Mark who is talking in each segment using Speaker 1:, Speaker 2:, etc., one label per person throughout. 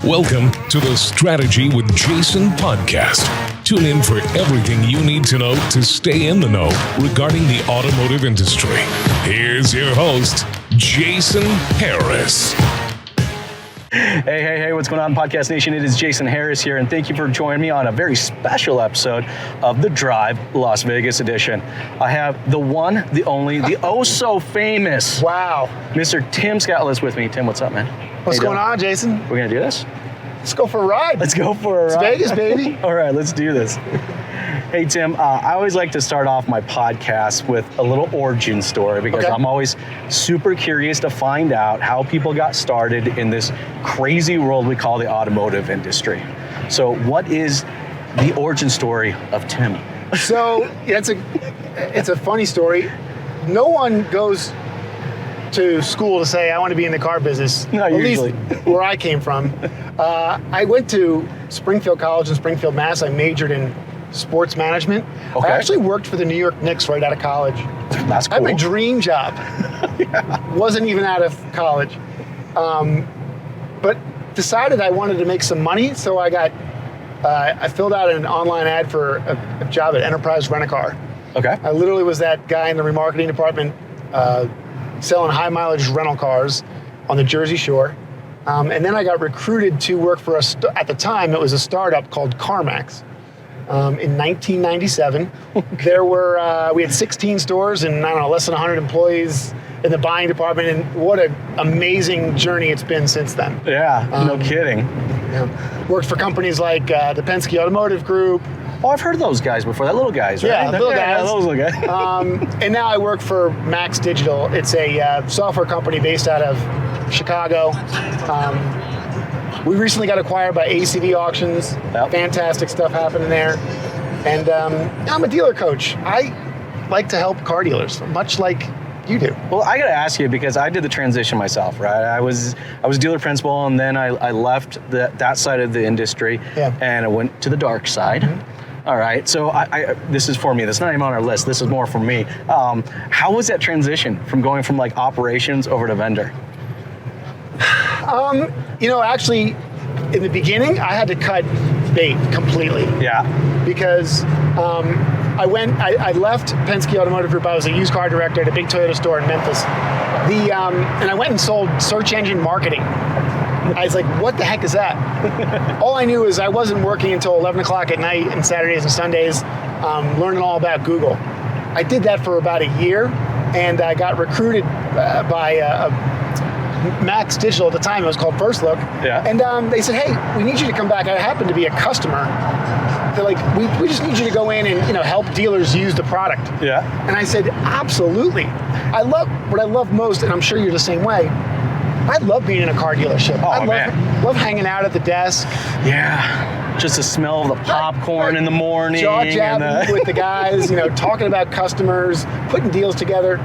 Speaker 1: Welcome to the Strategy with Jason podcast. Tune in for everything you need to know to stay in the know regarding the automotive industry. Here's your host, Jason Harris.
Speaker 2: Hey, what's going on, Podcast Nation? It is Jason Harris here, and thank you for joining me on a very special episode of the Drive Las Vegas edition. I have the one, the only, the oh-so-famous Mr. Tim Scoutelas with me. Tim, what's up, man?
Speaker 3: What's going on, Jason?
Speaker 2: We're going to do this?
Speaker 3: Let's go for a ride.
Speaker 2: Let's go for a
Speaker 3: ride. It's Vegas, baby.
Speaker 2: All right, let's do this. Hey, Tim, I always like to start off my podcast with a little origin story because I'm always super curious to find out how people got started in this crazy world we call the automotive industry. So what is the origin story of Tim?
Speaker 3: So it's a funny story. No one goes to school to say, I want to be in the car business.
Speaker 2: Not usually.
Speaker 3: At least where I came from. I went to Springfield College in Springfield, Mass. I majored in sports management.
Speaker 2: Okay.
Speaker 3: I actually worked for the New York Knicks right out of college.
Speaker 2: That's cool.
Speaker 3: I had my dream job. Wasn't even out of college. But decided I wanted to make some money, so I filled out an online ad for a job at Enterprise Rent-A-Car.
Speaker 2: Okay.
Speaker 3: I literally was that guy in the remarketing department selling high mileage rental cars on the Jersey Shore. And then I got recruited to work for at the time, it was a startup called CarMax. In 1997, we had 16 stores and less than 100 employees in the buying department, and what an amazing journey it's been since then.
Speaker 2: Yeah, no kidding.
Speaker 3: Yeah. Worked for companies like the Penske Automotive Group.
Speaker 2: Oh, I've heard of those guys before. That little guys, right?
Speaker 3: Yeah, little guys.
Speaker 2: Yeah, those little guys.
Speaker 3: And now I work for Max Digital. It's a software company based out of Chicago. We recently got acquired by ACV Auctions. Yep. Fantastic stuff happening there. And I'm a dealer coach. I like to help car dealers, much like you do.
Speaker 2: Well, I got to ask you because I did the transition myself, right? I was dealer principal, and then I left that side of the industry, and I went to the dark side. Mm-hmm. All right, so this is for me. This is not even on our list. This is more for me. How was that transition from going from like operations over to vendor?
Speaker 3: Actually, in the beginning, I had to cut bait completely. Yeah. Because I left Penske Automotive Group. I was a used car director at a big Toyota store in Memphis. And I went and sold search engine marketing. I was like, what the heck is that? All I knew is I wasn't working until 11 o'clock at night and Saturdays and Sundays, learning all about Google. I did that for about a year, and I got recruited by Max Digital. At the time, it was called First Look. Yeah. And they said, hey, we need you to come back. I happen to be a customer. They're like, we just need you to go in and help dealers use the product. Yeah. And I said, absolutely. What I love most, and I'm sure you're the same way, I love being in a car dealership.
Speaker 2: Oh,
Speaker 3: I love hanging out at the desk.
Speaker 2: Yeah. Just the smell of the popcorn in the morning.
Speaker 3: Jaw-jabbing with the guys, talking about customers, putting deals together.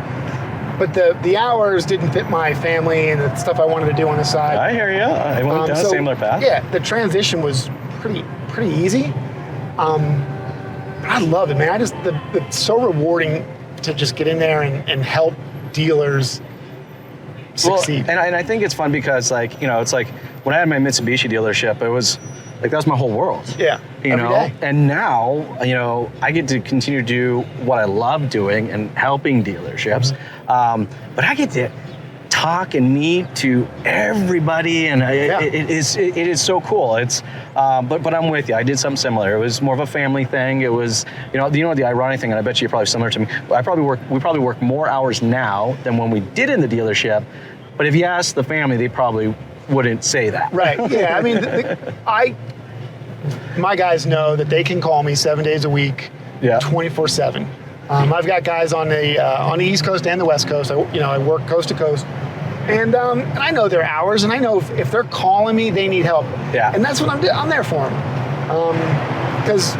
Speaker 3: But the hours didn't fit my family and the stuff I wanted to do on the side.
Speaker 2: I hear you. I went down a similar path.
Speaker 3: Yeah, the transition was pretty easy. But I love it, man. It's so rewarding to just get in there and help dealers succeed.
Speaker 2: Well, and I think it's fun because it's like when I had my Mitsubishi dealership, it was like that was my whole world.
Speaker 3: Yeah.
Speaker 2: Every day. And now, I get to continue to do what I love doing and helping dealerships. But I get to talk and meet to everybody, and it is so cool. It's but I'm with you. I did something similar. It was more of a family thing. It was the ironic thing, and I bet you're probably similar to me. We probably work more hours now than when we did in the dealership. But if you ask the family, they probably wouldn't say that.
Speaker 3: Right. Yeah. I mean, my guys know that they can call me 7 days a week, 24/7. I've got guys on the East Coast and the West Coast. I work coast to coast, and I know their hours, and I know if they're calling me, they need help. Yeah. And that's what I'm there for them, because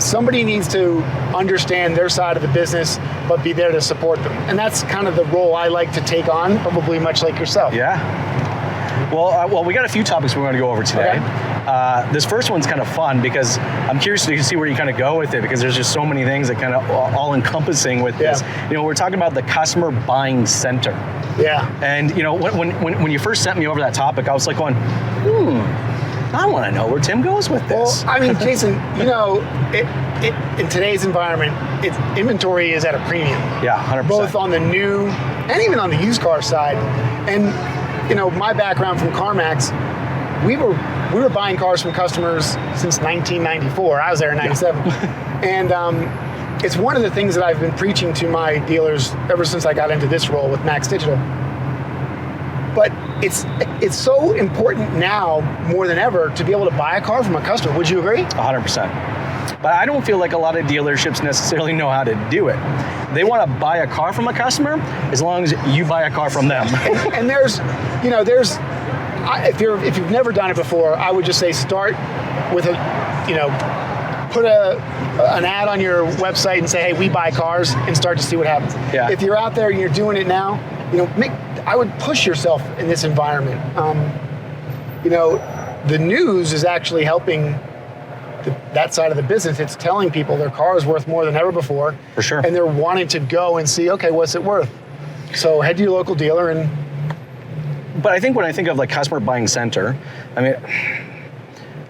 Speaker 3: somebody needs to understand their side of the business, but be there to support them, and that's kind of the role I like to take on, probably much like yourself.
Speaker 2: Yeah. Well, we got a few topics we're going to go over today. Okay. This first one's kind of fun because I'm curious to see where you kind of go with it, because there's just so many things that kind of all encompassing with this. We're talking about the customer buying center.
Speaker 3: Yeah.
Speaker 2: And when you first sent me over that topic, I was like going, I want to know where Tim goes with this.
Speaker 3: Well, I mean, Jason, in today's environment, inventory is at a premium.
Speaker 2: Yeah, 100%.
Speaker 3: Both on the new and even on the used car side. And, my background from CarMax, we were buying cars from customers since 1994. I was there in 97. And it's one of the things that I've been preaching to my dealers ever since I got into this role with Max Digital. But it's so important now more than ever to be able to buy a car from a customer. Would you agree?
Speaker 2: 100%. But I don't feel like a lot of dealerships necessarily know how to do it. They want to buy a car from a customer as long as you buy a car from them.
Speaker 3: And if you've never done it before, I would just say start with put an ad on your website and say, hey, we buy cars, and start to see what happens.
Speaker 2: Yeah.
Speaker 3: If you're out there and you're doing it now, I would push yourself in this environment. The news is actually helping that side of the business. It's telling people their car is worth more than ever before.
Speaker 2: For sure.
Speaker 3: And they're wanting to go and see, okay, what's it worth? So head to your local dealer and...
Speaker 2: But I think when I think of like customer buying center, I mean,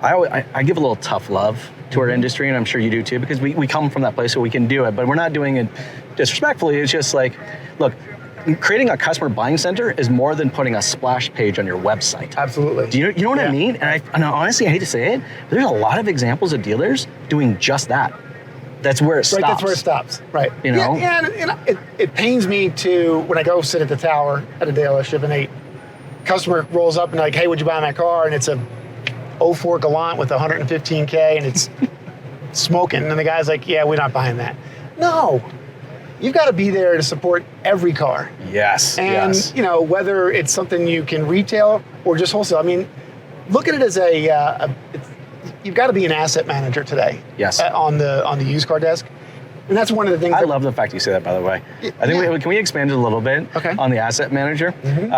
Speaker 2: I give a little tough love to our industry, and I'm sure you do too, because we come from that place so we can do it, but we're not doing it disrespectfully. It's just like, look, creating a customer buying center is more than putting a splash page on your website.
Speaker 3: Absolutely.
Speaker 2: Do you know what I mean? And honestly, I hate to say it, but there's a lot of examples of dealers doing just that. That's where it stops.
Speaker 3: Right, that's where it stops. Right. Yeah, and it pains me to, when I go sit at the tower at a dealership and a customer rolls up and like, hey, would you buy my car? And it's a 04 Galant with 115K and it's smoking. And the guy's like, yeah, we're not buying that. No. You've got to be there to support every car.
Speaker 2: Yes.
Speaker 3: And, whether it's something you can retail or just wholesale. I mean, look at it as you've got to be an asset manager today.
Speaker 2: Yes.
Speaker 3: On the used car desk. And that's one of the things.
Speaker 2: I love the fact you say that, by the way. I think can we expand it a little bit on the asset manager? Mm-hmm.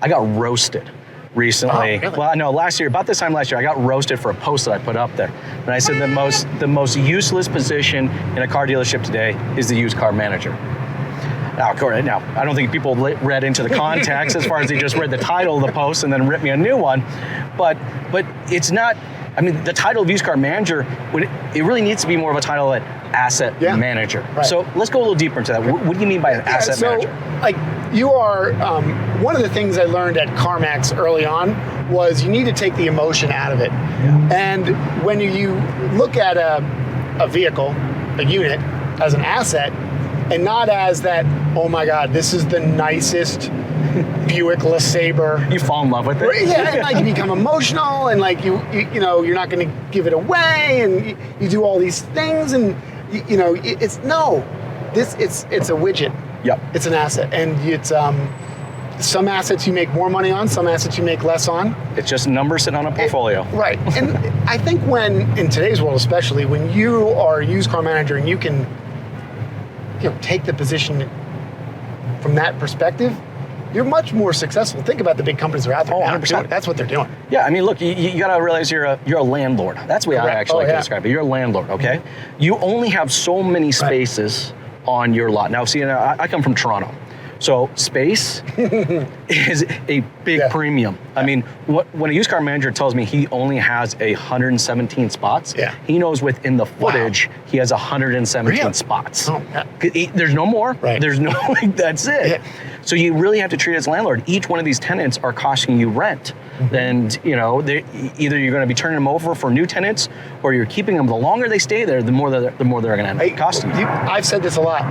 Speaker 2: I got roasted recently.
Speaker 3: Oh, really?
Speaker 2: Well, no, last year, about this time last year, I got roasted for a post that I put up there. And I said the most useless position in a car dealership today is the used car manager. Now, I don't think people read into the context as far as they just read the title of the post and then ripped me a new one. But it's not. I mean, the title of used car manager, it really needs to be more of a title at asset manager.
Speaker 3: Right.
Speaker 2: So let's go a little deeper into that. What do you mean by an asset manager?
Speaker 3: Like you are, one of the things I learned at CarMax early on was you need to take the emotion out of it. Yeah. And when you look at a vehicle, a unit, as an asset, and not as that, oh my God, this is the nicest Buick LeSabre.
Speaker 2: You fall in love with it.
Speaker 3: Yeah, and like you become emotional, and like you're not going to give it away, and you do all these things, and it's a widget.
Speaker 2: Yep.
Speaker 3: It's an asset, and it's some assets you make more money on, some assets you make less on.
Speaker 2: It's just numbers sitting on a portfolio.
Speaker 3: Right, and I think in today's world especially, when you are a used car manager and you can take the position from that perspective, you're much more successful. Think about the big companies that are out there.
Speaker 2: 100%.
Speaker 3: That's what they're doing.
Speaker 2: Yeah, I mean, look, you got to realize you're a landlord. That's the way I actually like to describe it. You're a landlord, okay? You only have so many spaces on your lot. Now, see, I come from Toronto. So space is a big premium. Yeah. I mean, when a used car manager tells me he only has 117 spots, he knows within the footage he has 117 spots.
Speaker 3: Oh, yeah.
Speaker 2: There's no more.
Speaker 3: Right.
Speaker 2: There's no, that's it.
Speaker 3: Yeah.
Speaker 2: So you really have to treat it as a landlord. Each one of these tenants are costing you rent. Mm-hmm. And either you're going to be turning them over for new tenants, or you're keeping them. The longer they stay there, the more they're going to end up costing you.
Speaker 3: I've said this a lot.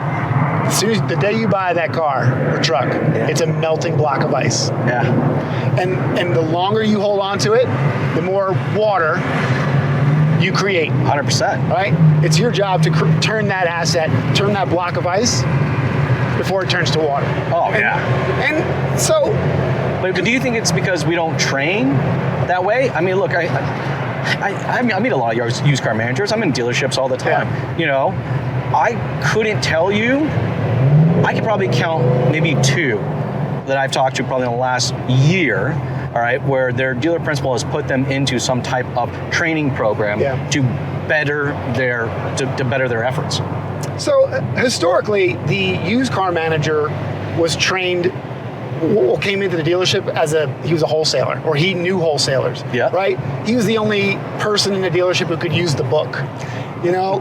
Speaker 3: As soon as the day you buy that car or truck, it's a melting block of ice.
Speaker 2: Yeah.
Speaker 3: And the longer you hold on to it, the more water you create.
Speaker 2: 100%.
Speaker 3: Right? It's your job to turn that asset, turn that block of ice before it turns to water.
Speaker 2: Oh,
Speaker 3: And so...
Speaker 2: But do you think it's because we don't train that way? I mean, look, I meet a lot of used car managers. I'm in dealerships all the time. Yeah. I couldn't tell you. I could probably count maybe 2 that I've talked to probably in the last year, all right, where their dealer principal has put them into some type of training program to better their efforts. So
Speaker 3: historically, the used car manager was trained came into the dealership he was a wholesaler, or he knew wholesalers, right? He was the only person in the dealership who could use the book,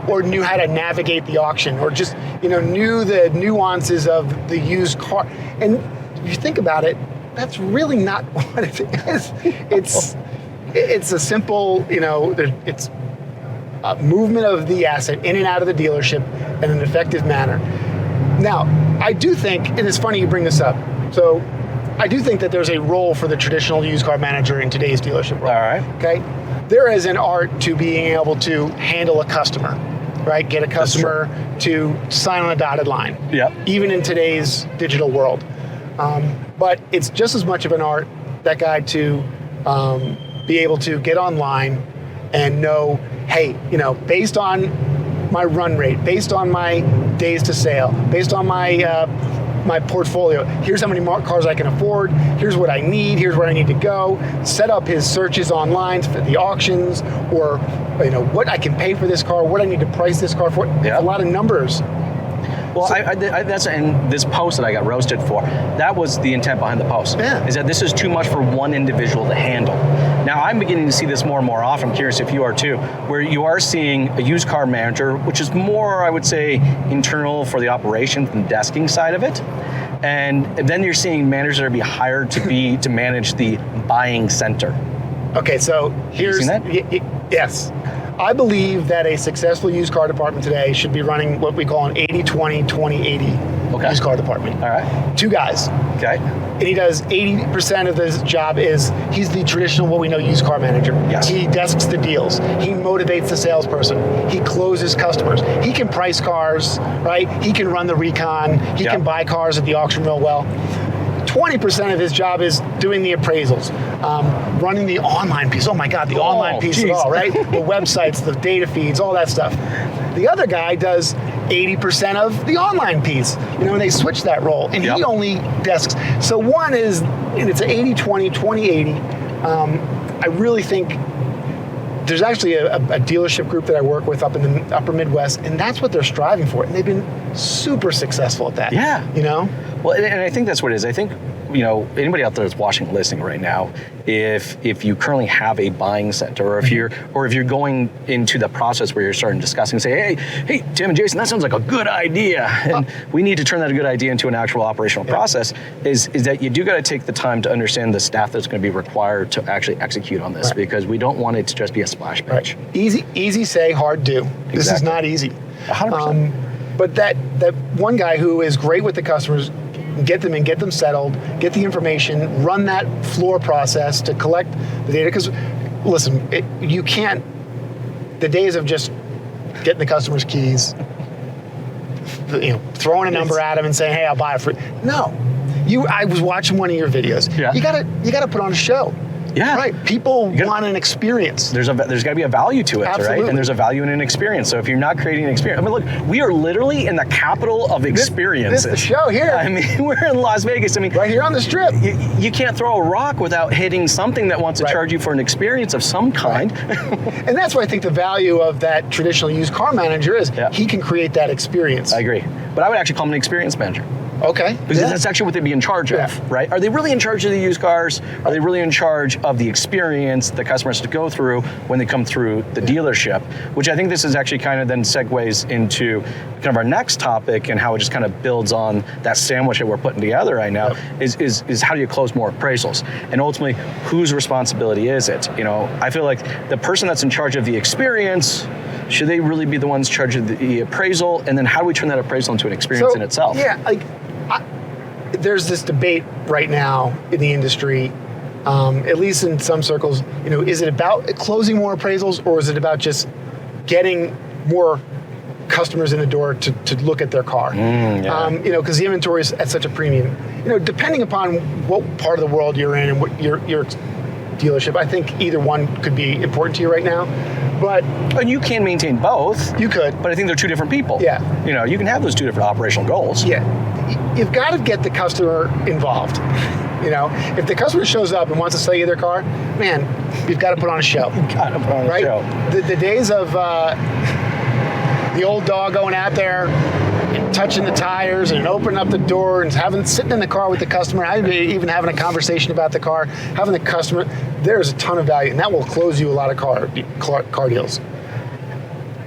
Speaker 3: or knew how to navigate the auction, or just, knew the nuances of the used car. And if you think about it, that's really not what it is. It's a simple, it's a movement of the asset in and out of the dealership in an effective manner. Now, I do think, and it's funny you bring this up, so I do think that there's a role for the traditional used car manager in today's dealership role.
Speaker 2: All right.
Speaker 3: Okay? There is an art to being able to handle a customer, right? Get a customer to sign on a dotted line.
Speaker 2: Yeah.
Speaker 3: Even in today's digital world. But it's just as much of an art, that guy, to be able to get online and know, hey, based on my run rate, based on my days to sale, based on my my portfolio, here's how many cars I can afford, here's what I need, here's where I need to go, set up his searches online for the auctions, or what I can pay for this car, what I need to price this car for. A lot of numbers.
Speaker 2: Well, that's in this post that I got roasted for. That was the intent behind the post.
Speaker 3: Yeah.
Speaker 2: Is that this is too much for one individual to handle. Now, I'm beginning to see this more and more often. I'm curious if you are too, where you are seeing a used car manager, which is more, I would say, internal for the operations and desking side of it. And then you're seeing managers that are being hired to manage the buying center.
Speaker 3: Okay, so here's...
Speaker 2: Have you seen that?
Speaker 3: Yes. I believe that a successful used car department today should be running what we call an 80-20, 20-80 used car department.
Speaker 2: All right.
Speaker 3: 2 guys.
Speaker 2: Okay.
Speaker 3: And he does 80% of his job he's the traditional, what we know, used car manager.
Speaker 2: Yes.
Speaker 3: He desks the deals. He motivates the salesperson. He closes customers. He can price cars, right? He can run the recon. He can buy cars at the auction real well. 20% of his job is doing the appraisals, running the online piece. Oh my God, the online piece of all, right? The websites, the data feeds, all that stuff. The other guy does 80% of the online piece, and they switch that role, and he only desks. So one is, and it's an 80-20, 20-80. I really think there's actually a dealership group that I work with up in the upper Midwest, and that's what they're striving for, and they've been super successful at that.
Speaker 2: Yeah. Well, and I think that's what it is. I think, anybody out there that's watching and listening right now, if you currently have a buying center, or if you're going into the process where you're starting discussing, say, hey, Tim and Jason, that sounds like a good idea, and we need to turn that a good idea into an actual operational process, is that you do got to take the time to understand the staff that's going to be required to actually execute on this, because we don't want it to just be a splash page.
Speaker 3: Right. Easy say, hard do. Exactly. This is not easy.
Speaker 2: 100%.
Speaker 3: But that one guy who is great with the customers, get them settled, get the information, run that floor process to collect the data. Because, listen, you can't, the days of just getting the customer's keys, throwing a number at them and saying, hey, I'll buy it for you. No. I was watching one of your videos. Yeah. You gotta put on a show.
Speaker 2: Yeah.
Speaker 3: Right. People want an experience.
Speaker 2: There's got to be a value to it,
Speaker 3: Absolutely.
Speaker 2: right? And there's a value in an experience. So if you're not creating an experience, look, we are literally in the capital of experiences.
Speaker 3: This is the show here.
Speaker 2: We're in Las Vegas.
Speaker 3: Right here on the Strip.
Speaker 2: You can't throw a rock without hitting something that wants to charge you for an experience of some kind.
Speaker 3: Right. And that's why I think the value of that traditional used car manager is he can create that experience.
Speaker 2: I agree. But I would actually call him an experience manager.
Speaker 3: Okay.
Speaker 2: Because that's actually what they'd be in charge of, right? Are they really in charge of the used cars? Are they really in charge of the experience the customers have to go through when they come through the dealership? Which I think this is actually kind of then segues into kind of our next topic, and how it just kind of builds on that sandwich that we're putting together right now, is how do you close more appraisals? And ultimately, whose responsibility is it? I feel like the person that's in charge of the experience, should they really be the ones charged of the appraisal? And then how do we turn that appraisal into an experience in itself?
Speaker 3: Yeah, there's this debate right now in the industry, at least in some circles, is it about closing more appraisals, or is it about just getting more customers in the door to look at their car? Because the inventory is at such a premium. Depending upon what part of the world you're in and what your dealership, I think either one could be important to you right now. And
Speaker 2: you can maintain both.
Speaker 3: You could.
Speaker 2: But I think they're two different people.
Speaker 3: Yeah.
Speaker 2: You can have those two different operational goals.
Speaker 3: Yeah. You've got to get the customer involved. If the customer shows up and wants to sell you their car, man, you've got to put on a show.
Speaker 2: You've got to put on a show.
Speaker 3: The days of the old dog going out there and touching the tires and opening up the door and sitting in the car with the customer, even having a conversation about the car, having the customer, there's a ton of value, and that will close you a lot of car deals.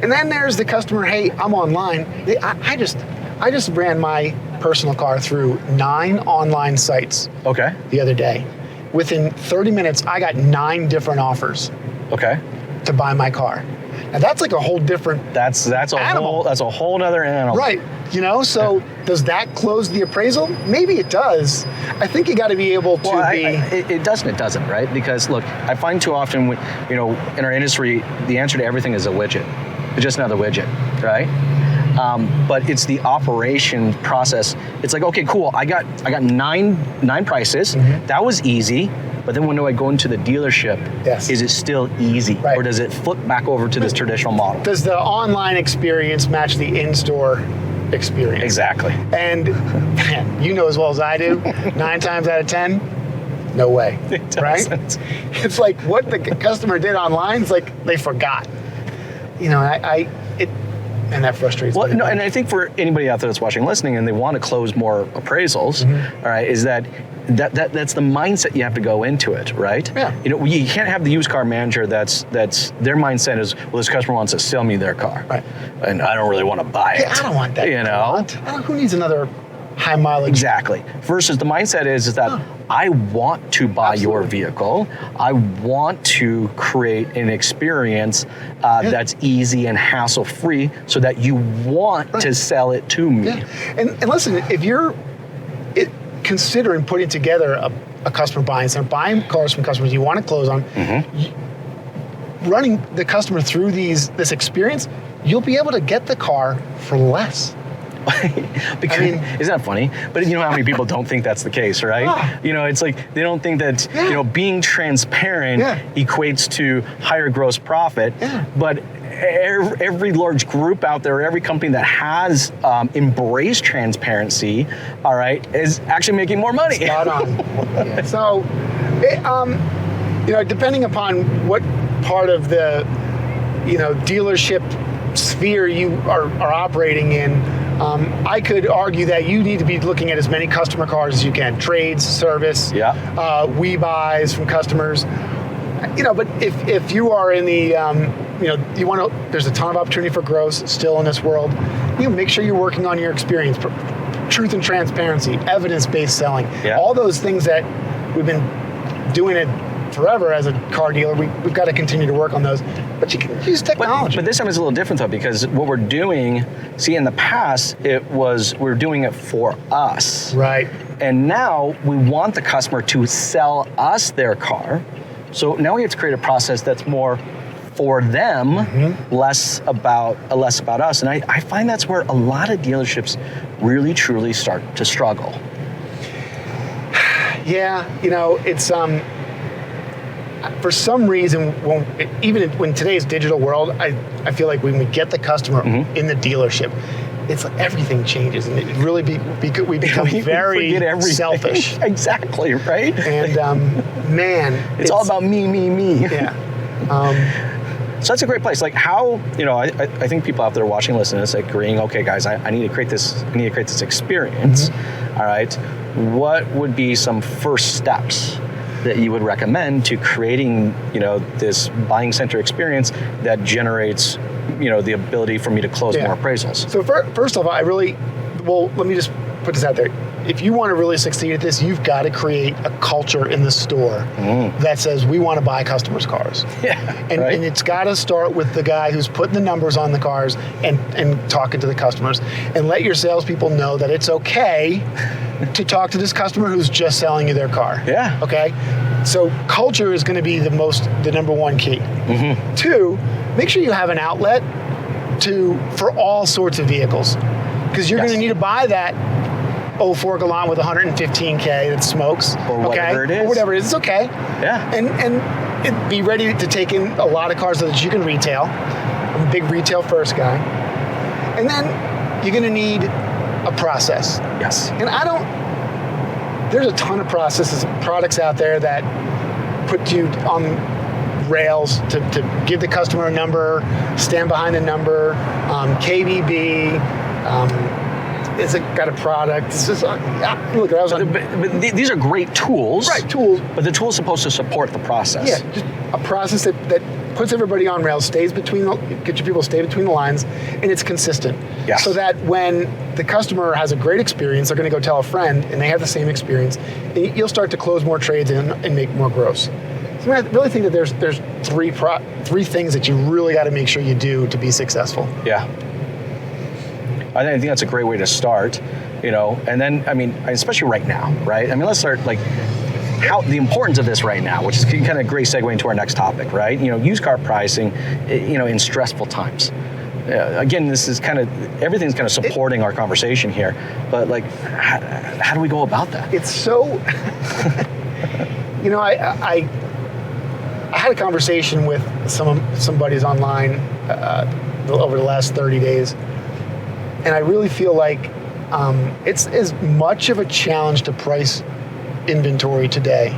Speaker 3: And then there's the customer, hey, I'm online. I just ran my personal car through 9 online sites the other day. Within 30 minutes, I got 9 different offers to buy my car. Now that's like a whole different
Speaker 2: that's
Speaker 3: animal.
Speaker 2: That's a whole other animal.
Speaker 3: Right. So does that close the appraisal? Maybe it does. I think you got to be able to
Speaker 2: it doesn't. It doesn't, right? Because look, I find too often, in our industry, the answer to everything is a widget. It's just another widget, right? But it's the operation process. It's like, okay, cool. I got 9 prices. Mm-hmm. That was easy. But then when do I go into the dealership?
Speaker 3: Yes.
Speaker 2: Is it still easy?
Speaker 3: Right.
Speaker 2: Or does it flip back over to this traditional model?
Speaker 3: Does the online experience match the in-store experience?
Speaker 2: Exactly.
Speaker 3: And man, you know as well as I do, 9 times out of 10, no way.
Speaker 2: It doesn't.
Speaker 3: Right? It's like what the customer did online, it's like they forgot. And that frustrates me.
Speaker 2: Well, no, and I think for anybody out there that's watching, listening, and they want to close more appraisals, all right, is that's the mindset you have to go into it, right?
Speaker 3: Yeah.
Speaker 2: You can't have the used car manager that's their mindset is, well, this customer wants to sell me their car,
Speaker 3: right?
Speaker 2: And I don't really want to buy it.
Speaker 3: Yeah, I don't want that. Who needs another high mileage?
Speaker 2: Exactly. Versus the mindset is that I want to buy your vehicle. I want to create an experience that's easy and hassle-free so that you want to sell it to me.
Speaker 3: Yeah. And listen, if you're considering putting together a customer buying center, buying cars from customers you want to close on, running the customer through this experience, you'll be able to get the car for less.
Speaker 2: Because isn't that funny? But you know how many people don't think that's the case, right? It's like they don't think that being transparent equates to higher gross profit. But every large group out there, every company that has embraced transparency, all right, is actually making more money.
Speaker 3: Spot on. So, depending upon what part of the dealership sphere you are operating in, I could argue that you need to be looking at as many customer cars as you can, trades, service, we buys from customers. But if you are in the, you want to, there's a ton of opportunity for growth still in this world. Make sure you're working on your experience, truth and transparency, evidence-based selling, all those things that we've been doing it forever as a car dealer. We've got to continue to work on those. But you can use technology.
Speaker 2: But this time it's a little different though, because what we're doing, in the past, we're doing it for us.
Speaker 3: Right.
Speaker 2: And now we want the customer to sell us their car. So now we have to create a process that's more for them, less about us. And I find that's where a lot of dealerships really, truly start to struggle.
Speaker 3: Yeah, it's for some reason, even when today's digital world, I feel like when we get the customer in the dealership, it's like everything changes, and it really we become very selfish.
Speaker 2: Exactly, right?
Speaker 3: And man,
Speaker 2: it's all about me.
Speaker 3: Yeah.
Speaker 2: So that's a great place. Like how, I think people out there watching, listening to this, agreeing, okay, guys, I need to create this. I need to create this experience. All right. What would be some first steps that you would recommend to creating, this buying center experience that generates, the ability for me to close more appraisals?
Speaker 3: So first of all, let me just put this out there. If you want to really succeed at this, you've got to create a culture in the store that says we want to buy customers' cars. And it's got to start with the guy who's putting the numbers on the cars and talking to the customers, and let your salespeople know that it's okay to talk to this customer who's just selling you their car.
Speaker 2: Yeah.
Speaker 3: Okay. So culture is going to be the number one key. 2, make sure you have an outlet for all sorts of vehicles, because you're going to need to buy that 04 Galant with 115K that smokes,
Speaker 2: or whatever it is.
Speaker 3: Or whatever it is, it's okay.
Speaker 2: Yeah.
Speaker 3: And be ready to take in a lot of cars so that you can retail. I'm a big retail first guy. And then you're going to need a process.
Speaker 2: Yes.
Speaker 3: And there's a ton of products out there that put you on rails to give the customer a number, stand behind the number, KBB, Is it got a product? It's just, look, I was
Speaker 2: but these are great tools.
Speaker 3: Right, tools.
Speaker 2: But the tool's supposed to support the process.
Speaker 3: Yeah, just a process that puts everybody on rails, gets your people to stay between the lines, and it's consistent.
Speaker 2: Yes.
Speaker 3: So that when the customer has a great experience, they're going to go tell a friend, and they have the same experience, and you'll start to close more trades and make more gross. So I really think that there's three things that you really got to make sure you do to be successful.
Speaker 2: Yeah. I think that's a great way to start, and then, especially right now, right? Let's start how the importance of this right now, which is kind of a great segue into our next topic, right? Used car pricing, in stressful times. Again, this is everything's kind of supporting our conversation here, but how do we go about that?
Speaker 3: It's so, I had a conversation with some buddies online over the last 30 days, and I really feel like it's as much of a challenge to price inventory today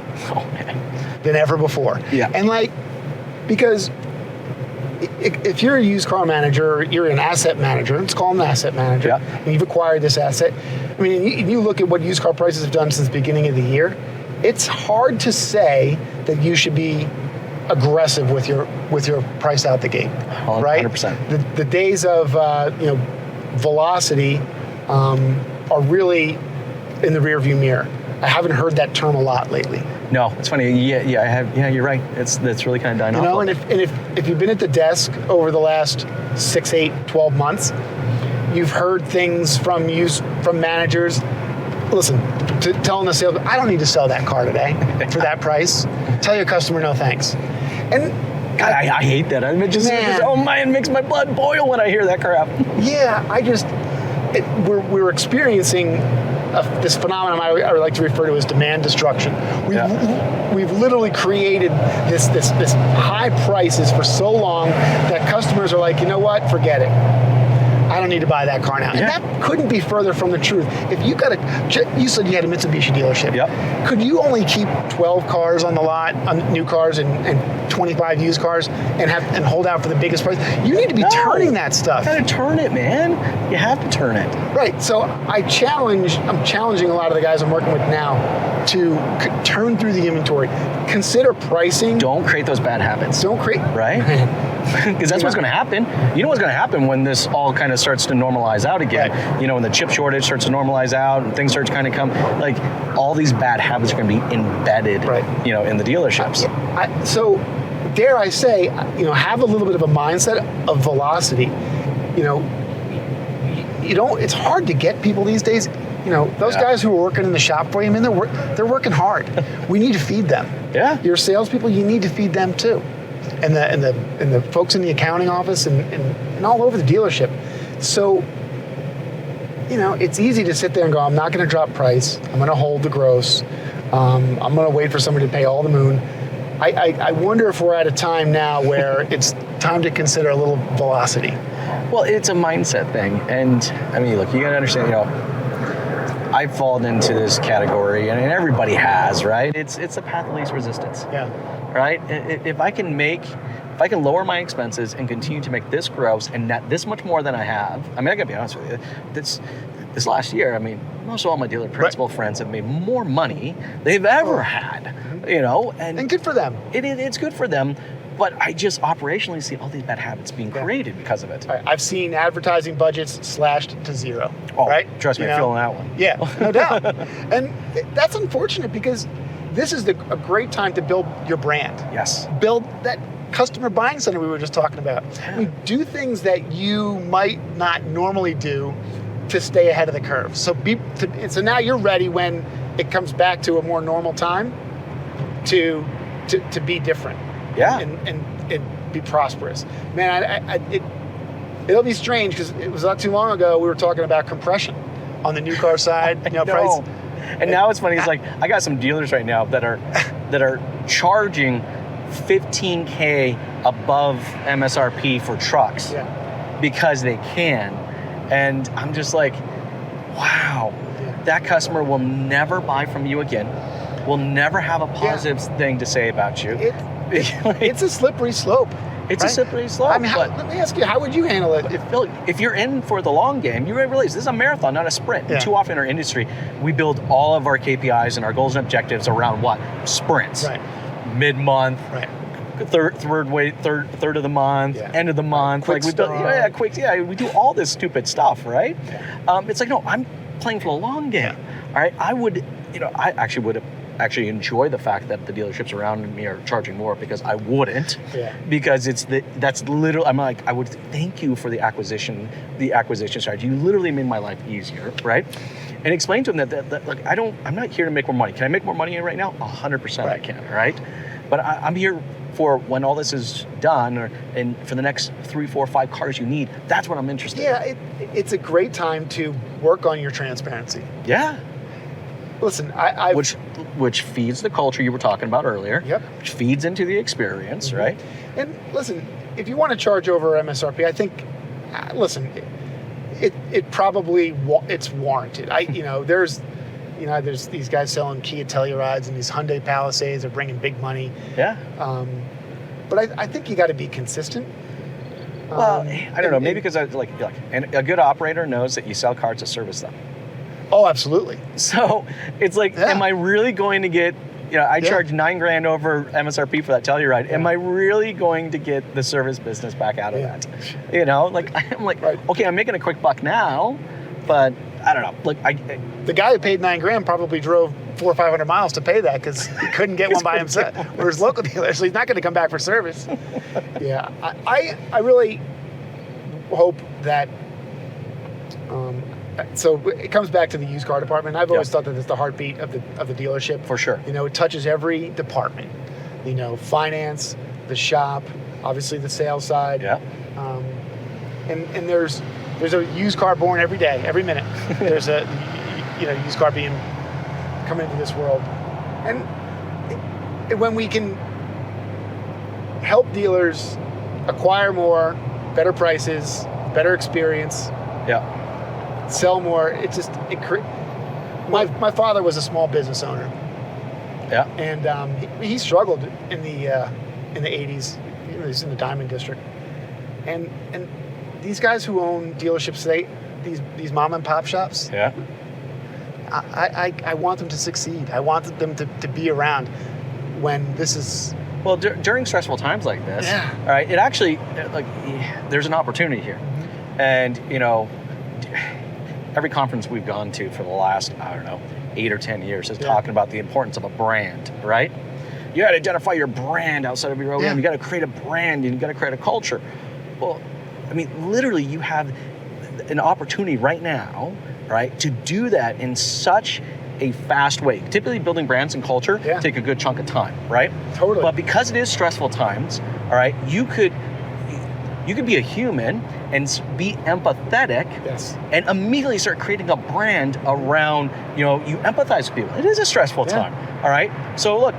Speaker 3: than ever before.
Speaker 2: Yeah.
Speaker 3: And because if you're a used car manager, you're an asset manager, let's call them an asset manager, and you've acquired this asset. You look at what used car prices have done since the beginning of the year, it's hard to say that you should be aggressive with your price out the gate, right?
Speaker 2: 100%.
Speaker 3: The days of velocity are really in the rearview mirror. I haven't heard that term a lot lately.
Speaker 2: No, it's funny. Yeah, I have. Yeah, you're right. That's really kind of dying off.
Speaker 3: And if you've been at the desk over the last 6, 8, 12 months, you've heard things from managers. Listen, telling the sales, I don't need to sell that car today for that price. Tell your customer no thanks. And
Speaker 2: God, I hate that. It makes my blood boil when I hear that crap.
Speaker 3: Yeah, we're experiencing this phenomenon I would like to refer to as demand destruction. We've literally created this high prices for so long that customers are like, you know what, forget it. I don't need to buy that car now.
Speaker 2: Yeah.
Speaker 3: And that couldn't be further from the truth. If you you said you had a Mitsubishi dealership.
Speaker 2: Yep.
Speaker 3: Could you only keep 12 cars on the lot, on new cars, and 25 used cars, and hold out for the biggest price? You need to be turning that stuff.
Speaker 2: You gotta turn it, man. You have to turn it.
Speaker 3: Right. So I'm challenging a lot of the guys I'm working with now to turn through the inventory. Consider pricing.
Speaker 2: Don't create those bad habits. Right? Because that's what's going to happen. You know what's going to happen when this all kind of starts to normalize out again.
Speaker 3: Right.
Speaker 2: When the chip shortage starts to normalize out and things start to kind of come, all these bad habits are going to be embedded, in the dealerships.
Speaker 3: So, dare I say, have a little bit of a mindset of velocity. It's hard to get people these days. Those guys who are working in the shop for you, they're working hard. We need to feed them.
Speaker 2: Yeah.
Speaker 3: Your salespeople, you need to feed them too. And the folks in the accounting office and all over the dealership. So, it's easy to sit there and go, I'm not going to drop price. I'm going to hold the gross. I'm going to wait for somebody to pay all the moon. I wonder if we're at a time now where it's time to consider a little velocity.
Speaker 2: Well, it's a mindset thing. And, look, you got to understand, I've fallen into this category, and everybody has, right? It's a path of least resistance.
Speaker 3: Yeah.
Speaker 2: Right? If I can lower my expenses and continue to make this gross and net this much more than I have, I gotta be honest with you, this last year, most of all my dealer principal friends have made more money they've ever had, and
Speaker 3: good for them.
Speaker 2: It's good for them. But I just operationally see all these bad habits being created because of it.
Speaker 3: Right. I've seen advertising budgets slashed to zero.
Speaker 2: Oh,
Speaker 3: right?
Speaker 2: Trust me, I'm feeling that one.
Speaker 3: Yeah, no doubt. And that's unfortunate because this is a great time to build your brand.
Speaker 2: Yes. Build
Speaker 3: that customer buying center we were just talking about.
Speaker 2: Yeah.
Speaker 3: Do things that you might not normally do to stay ahead of the curve. So now you're ready when it comes back to a more normal time to be different.
Speaker 2: Yeah.
Speaker 3: And be prosperous. Man, it'll be strange because it was not too long ago we were talking about compression on the new car side. Price.
Speaker 2: And now it's funny. It's like I got some dealers right now that are charging $15,000 above MSRP for trucks because they can, and I'm just like, wow, that customer will never buy from you again. Will never have a positive thing to say about you.
Speaker 3: It's a slippery slope.
Speaker 2: It's a slippery slope.
Speaker 3: I mean, let me ask you, how would you handle it?
Speaker 2: If you're in for the long game, you realize this is a marathon, not a sprint.
Speaker 3: Yeah.
Speaker 2: Too often in our industry, we build all of our KPIs and our goals and objectives around what? Sprints.
Speaker 3: Right.
Speaker 2: Mid-month.
Speaker 3: Right.
Speaker 2: Third of the month, end of the month.
Speaker 3: Quick
Speaker 2: we build, we do all this stupid stuff, right?
Speaker 3: Yeah.
Speaker 2: It's like, no, I'm playing for the long game.
Speaker 3: Yeah.
Speaker 2: All right. I actually would enjoy the fact that the dealerships around me are charging more, because I wouldn't.
Speaker 3: Yeah.
Speaker 2: Because that's literally, I'm like, I would thank you for the acquisition strategy. You literally made my life easier, right? And explain to them that like, I'm not here to make more money. Can I make more money right now? 100% I can, right? But I'm here for when all this is done, and for the next 3, 4, 5 cars you need. That's what I'm interested in.
Speaker 3: Yeah, it's a great time to work on your transparency.
Speaker 2: Yeah.
Speaker 3: Listen,
Speaker 2: which feeds the culture you were talking about earlier.
Speaker 3: Yep.
Speaker 2: Which feeds into the experience,
Speaker 3: Mm-hmm.
Speaker 2: right?
Speaker 3: And listen, if you want to charge over MSRP, I think, listen, it probably it's warranted. There's these guys selling Kia Tellurides and these Hyundai Palisades are bringing big money.
Speaker 2: Yeah.
Speaker 3: But I think you got to be consistent.
Speaker 2: Well, I don't know. Maybe because and a good operator knows that you sell cars to service them.
Speaker 3: Oh, absolutely.
Speaker 2: So it's like, am I really going to get? I charge $9,000 over MSRP for that Telluride. Yeah. Am I really going to get the service business back out of that? I'm like, okay, I'm making a quick buck now, but I don't know.
Speaker 3: The guy who paid $9,000 probably drove 400 or 500 miles to pay that because he couldn't get one by himself, or his local dealer, so he's not going to come back for service. Yeah, I really hope that. So it comes back to the used car department. I've always thought that it's the heartbeat of the dealership.
Speaker 2: For sure.
Speaker 3: It touches every department. Finance, the shop, obviously the sales side.
Speaker 2: Yeah.
Speaker 3: And there's a used car born every day, every minute. There's a used car coming into this world, and when we can help dealers acquire more, better prices, better experience.
Speaker 2: Yeah.
Speaker 3: Sell more. My father was a small business owner.
Speaker 2: Yeah.
Speaker 3: And he struggled in the 80s. He's in the Diamond District. And these guys who own dealerships, these mom and pop shops.
Speaker 2: Yeah.
Speaker 3: I want them to succeed. I want them to be around when this is.
Speaker 2: Well, during stressful times like this, all right, it actually there's an opportunity here, and every conference we've gone to for the last, 8 or 10 years is talking about the importance of a brand, right? You got to identify your brand outside of your OEM. You got to create a brand, and you got to create a culture. Well, I mean, literally, you have an opportunity right now, right, to do that in such a fast way. Typically, building brands and culture take a good chunk of time, right?
Speaker 3: Totally.
Speaker 2: But because it is stressful times, all right, you could be a human and be empathetic, and immediately start creating a brand around, you empathize with people. It is a stressful time, all right? So look,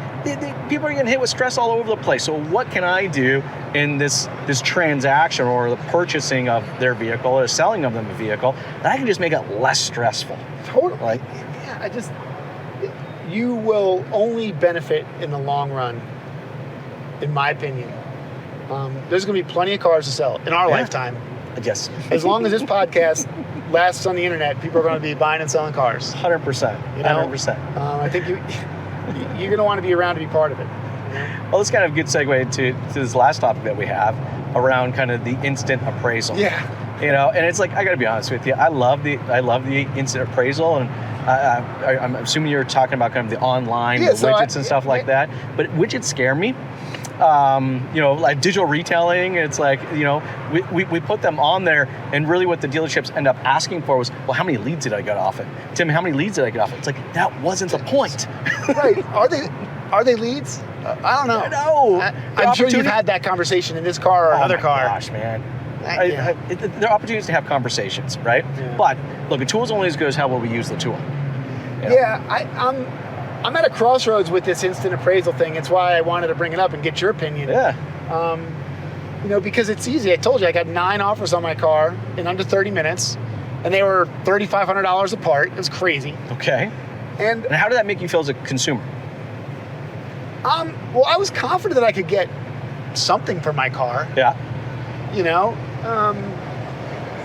Speaker 2: people are getting hit with stress all over the place. So what can I do in this transaction or the purchasing of their vehicle or selling of them a vehicle that I can just make it less stressful?
Speaker 3: Totally. You will only benefit in the long run, in my opinion. There's going to be plenty of cars to sell in our lifetime.
Speaker 2: Yes.
Speaker 3: As long as this podcast lasts on the internet, people are going to be buying and selling cars.
Speaker 2: 100%. 100%.
Speaker 3: I think you're going to want to be around to be part of it.
Speaker 2: Well, this is kind of a good segue to this last topic that we have around kind of the instant appraisal.
Speaker 3: Yeah.
Speaker 2: And it's like, I got to be honest with you, I love the instant appraisal, and I'm assuming you're talking about kind of the online widgets and stuff like that. But widgets scare me. Like digital retailing, it's like, we put them on there, and really what the dealerships end up asking for was, well, how many leads did I get off it? Tim, how many leads did I get off it? It's like, that wasn't the point.
Speaker 3: Right. Are they leads? I don't know.
Speaker 2: No.
Speaker 3: I'm sure you've had that conversation in this car or another car.
Speaker 2: Gosh, man. There are opportunities to have conversations, right? Yeah. But look, a tool's only as good as how well we use the tool.
Speaker 3: Yeah, I'm at a crossroads with this instant appraisal thing. It's why I wanted to bring it up and get your opinion.
Speaker 2: Yeah.
Speaker 3: Because it's easy. I told you I got 9 offers on my car in under 30 minutes, and they were $3,500 apart. It was crazy.
Speaker 2: Okay.
Speaker 3: And
Speaker 2: how did that make you feel as a consumer?
Speaker 3: Well, I was confident that I could get something for my car.
Speaker 2: Yeah.
Speaker 3: You know,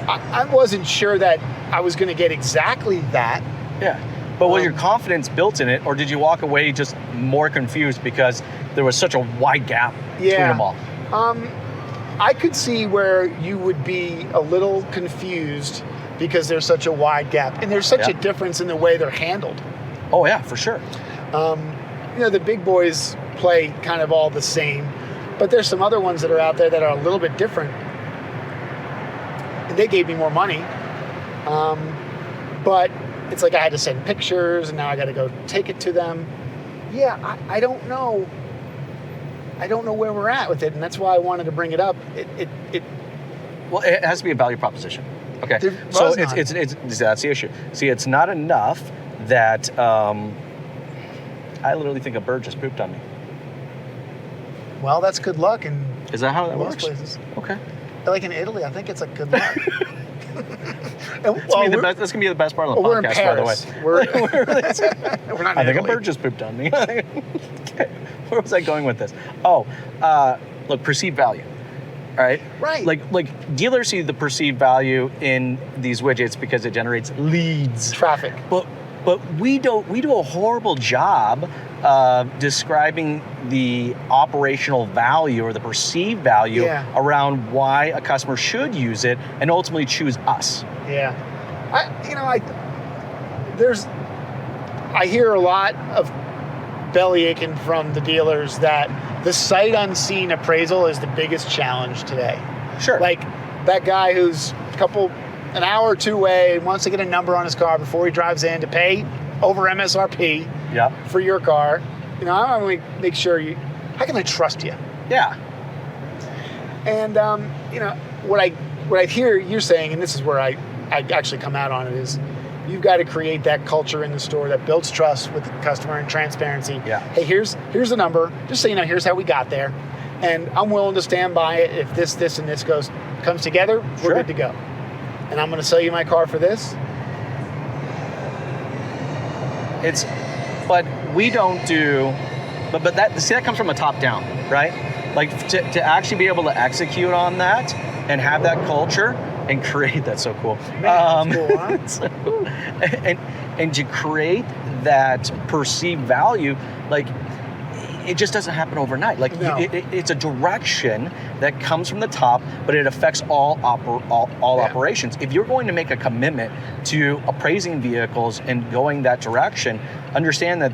Speaker 3: I wasn't sure that I was going to get exactly that.
Speaker 2: Yeah. But was your confidence built in it, or did you walk away just more confused because there was such a wide gap between them all?
Speaker 3: I could see where you would be a little confused because there's such a wide gap, and there's such a difference in the way they're handled.
Speaker 2: Oh yeah, for sure.
Speaker 3: You know, the big boys play kind of all the same, but there's some other ones that are out there that are a little bit different. And they gave me more money, but it's like I had to send pictures, and now I got to go take it to them. Yeah, I don't know. I don't know where we're at with it, and that's why I wanted to bring it up.
Speaker 2: Well, it has to be a value proposition. Okay, so it's that's the issue. See, it's not enough that I literally think a bird just pooped on me.
Speaker 3: Well, that's good luck, and
Speaker 2: is that how that
Speaker 3: most
Speaker 2: works?
Speaker 3: Places.
Speaker 2: Okay.
Speaker 3: Like in Italy, I think it's like good luck.
Speaker 2: That's going to be the best part of the podcast, by the way.
Speaker 3: We're not in
Speaker 2: I think
Speaker 3: Italy.
Speaker 2: a bird just pooped on me. Okay. Where was I going with this? Look, perceived value. All right?
Speaker 3: Right.
Speaker 2: Like dealers see the perceived value in these widgets because it generates leads.
Speaker 3: Traffic.
Speaker 2: But we do a horrible job of describing the operational value or the perceived value around why a customer should use it and ultimately choose us.
Speaker 3: Yeah. I hear a lot of belly aching from the dealers that the sight unseen appraisal is the biggest challenge today.
Speaker 2: Sure.
Speaker 3: Like that guy who's an hour or two away and wants to get a number on his car before he drives in to pay over MSRP for your car. You know, I want to make sure how can I trust you?
Speaker 2: Yeah.
Speaker 3: And, you know, what I hear you're saying, and this is where I actually come out on it, is you've got to create that culture in the store that builds trust with the customer and transparency.
Speaker 2: Yeah.
Speaker 3: Hey, here's the number. Just so you know, here's how we got there. And I'm willing to stand by it. If this, and this comes together, we're good to go. And I'm going to sell you my car for this.
Speaker 2: But we don't do, but that comes from a top down, right? Like to actually be able to execute on that and have that culture and create, that's so cool.
Speaker 3: Man, that's cool, huh?
Speaker 2: and to create that perceived value, like it just doesn't happen overnight. Like it's a direction that comes from the top, but it affects all operations. If you're going to make a commitment to appraising vehicles and going that direction, understand that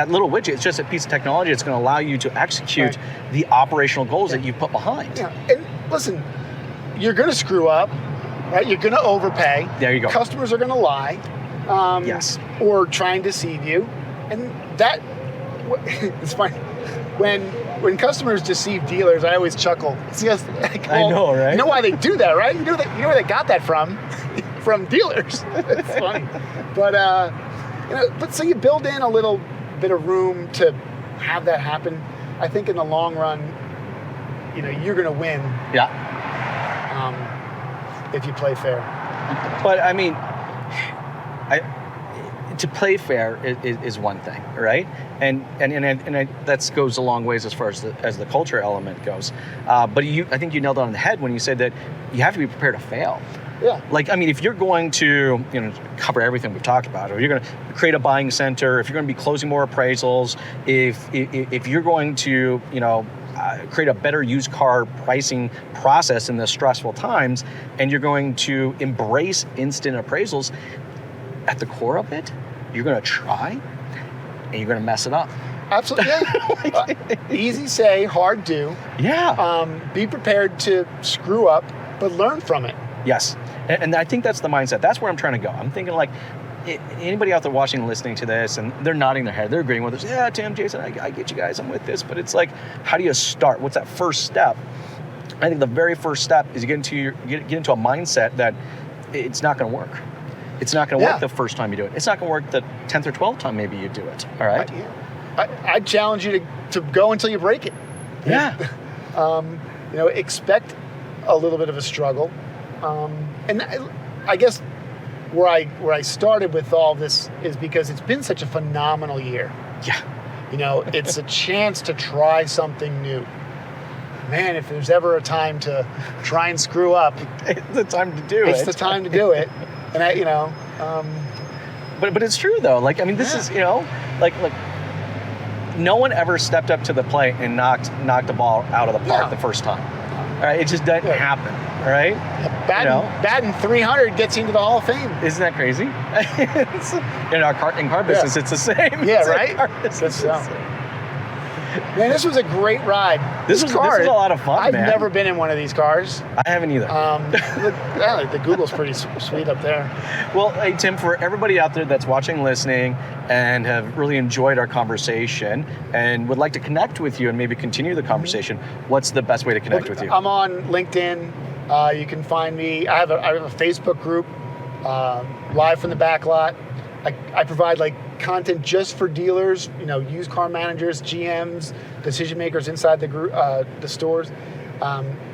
Speaker 2: little widget is just a piece of technology that's going to allow you to execute the operational goals that you put behind.
Speaker 3: Yeah, and listen, you're going to screw up, right? You're going to overpay.
Speaker 2: There you go.
Speaker 3: Customers are going to lie, or try and deceive you, and that. It's funny when customers deceive dealers. I always chuckle. It's just like,
Speaker 2: I know, right?
Speaker 3: You know why they do that, right? You know where they got that from dealers. It's funny, but but so you build in a little bit of room to have that happen. I think in the long run, you're going to win.
Speaker 2: Yeah.
Speaker 3: If you play fair.
Speaker 2: But I mean, to play fair is one thing, right? And that goes a long ways as far as the culture element goes. But I think you nailed it on the head when you said that you have to be prepared to fail.
Speaker 3: Yeah.
Speaker 2: Like, I mean, if you're going to cover everything we've talked about, or you're going to create a buying center, if you're going to be closing more appraisals, if you're going to create a better used car pricing process in the stressful times, and you're going to embrace instant appraisals, at the core of it, you're going to try and you're going to mess it up.
Speaker 3: Absolutely. Yeah. Easy say, hard do.
Speaker 2: Yeah.
Speaker 3: Be prepared to screw up, but learn from it.
Speaker 2: Yes. And I think that's the mindset. That's where I'm trying to go. I'm thinking like, anybody out there watching and listening to this, and they're nodding their head, they're agreeing with us. Yeah, Tim, Jason, I get you guys, I'm with this. But it's like, how do you start? What's that first step? I think the very first step is you get into a mindset that it's not going to work. It's not going to work the first time you do it. It's not going to work the 10th or 12th time maybe you do it. All right?
Speaker 3: I challenge you to go until you break it.
Speaker 2: Yeah.
Speaker 3: Expect a little bit of a struggle. And I guess where I started with all this is because it's been such a phenomenal year.
Speaker 2: Yeah.
Speaker 3: It's a chance to try something new. man, if there's ever a time to try and screw up,
Speaker 2: it's the time to do it.
Speaker 3: It's the time to do it. And
Speaker 2: but it's true though. Like, I mean, this is, like no one ever stepped up to the plate and knocked the ball out of the park the first time. All right, it just doesn't happen. All right,
Speaker 3: batting 300 gets you into the Hall of Fame.
Speaker 2: Isn't that crazy? In car business, it's the same.
Speaker 3: Yeah, right. Man, this was a great ride. This was a
Speaker 2: lot of fun.
Speaker 3: I've never been in one of these cars.
Speaker 2: I haven't either.
Speaker 3: The Google's pretty sweet up there.
Speaker 2: Well, hey, Tim, for everybody out there that's watching, listening, and have really enjoyed our conversation and would like to connect with you and maybe continue the conversation, what's the best way to connect with you?
Speaker 3: I'm on LinkedIn. You can find me. I have a Facebook group, Live from the Back Lot. I provide content just for dealers, used car managers, GMs, decision makers inside the group, the stores.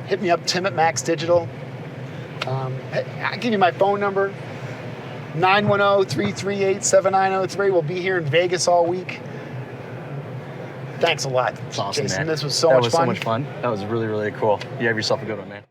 Speaker 3: Hit me up, Tim at Max Digital. I'll give you my phone number, 910-338-7903. We'll be here in Vegas all week. Thanks a lot,
Speaker 2: That's awesome,
Speaker 3: Jason.
Speaker 2: man.
Speaker 3: This was so much fun.
Speaker 2: That was so much fun. That was really, really cool. You have yourself a good one, man.